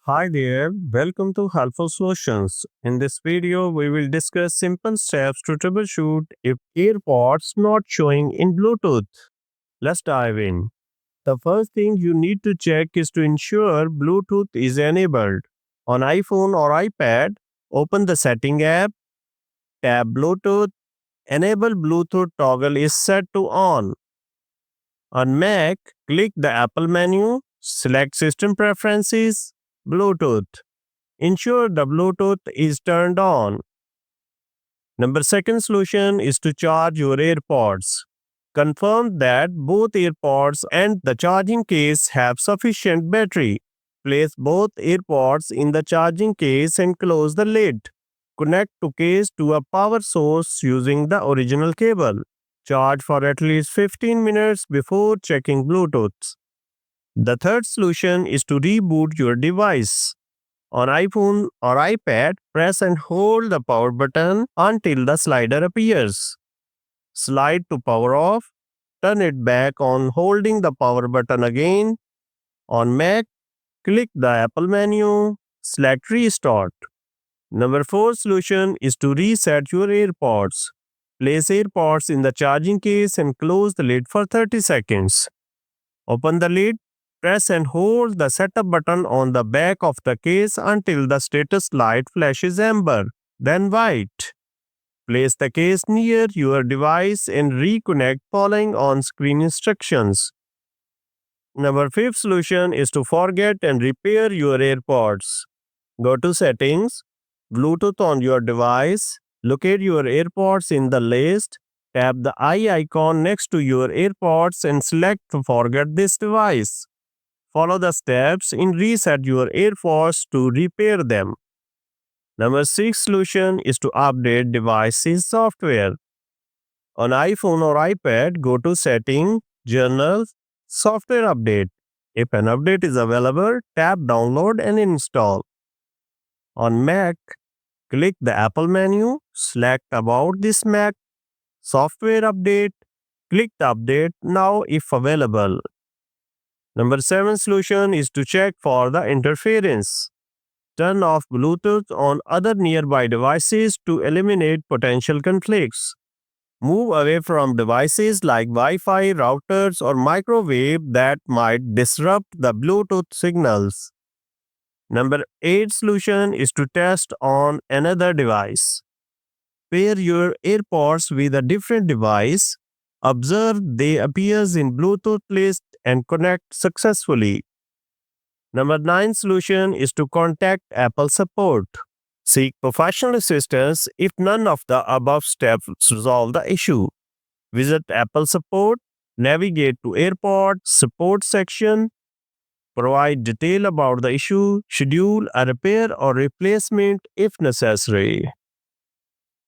Hi there, welcome to Helpful Solutions. In this video, we will discuss simple steps to troubleshoot if AirPods not showing in Bluetooth. Let's dive in. The first thing you need to check is to ensure Bluetooth is enabled. On iPhone or iPad, open the Setting app, tap Bluetooth, enable Bluetooth toggle is set to on. On Mac, click the Apple menu, select System Preferences, Bluetooth. Ensure the Bluetooth is turned on. Number second solution is to charge your AirPods. Confirm that both AirPods and the charging case have sufficient battery. Place both AirPods in the charging case and close the lid. Connect to case to a power source using the original cable. Charge for at least 15 minutes before checking Bluetooth. The third solution is to reboot your device. On iPhone or iPad, press and hold the power button until the slider appears. Slide to power off, turn it back on holding the power button again. On Mac, click the Apple menu, select Restart. Number 4 solution is to reset your AirPods. Place AirPods in the charging case and close the lid for 30 seconds. Open the lid. Press and hold the setup button on the back of the case until the status light flashes amber, then white. Place the case near your device and reconnect following on-screen instructions. Number 5 solution is to forget and repair your AirPods. Go to Settings, Bluetooth on your device, locate your AirPods in the list, tap the eye icon next to your AirPods and select Forget this device. Follow the steps and reset your AirPods to repair them. Number 6 solution is to update devices software. On iPhone or iPad, go to Setting, Journals, Software Update. If an update is available, tap Download and Install. On Mac, click the Apple menu, select About this Mac, Software Update, click the Update now if available. Number 7 solution is to check for the interference. Turn off Bluetooth on other nearby devices to eliminate potential conflicts. Move away from devices like Wi-Fi, routers, or microwave that might disrupt the Bluetooth signals. Number 8 solution is to test on another device. Pair your AirPods with a different device. Observe they appears in Bluetooth list and connect successfully. Number 9 solution is to contact Apple support. Seek professional assistance if none of the above steps resolve the issue. Visit Apple support, navigate to AirPods support section, provide detail about the issue, schedule a repair or replacement if necessary.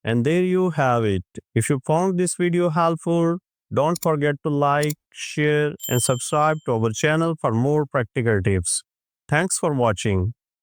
And there you have it. If you found this video helpful, don't forget to like, share, and subscribe to our channel for more practical tips. Thanks for watching.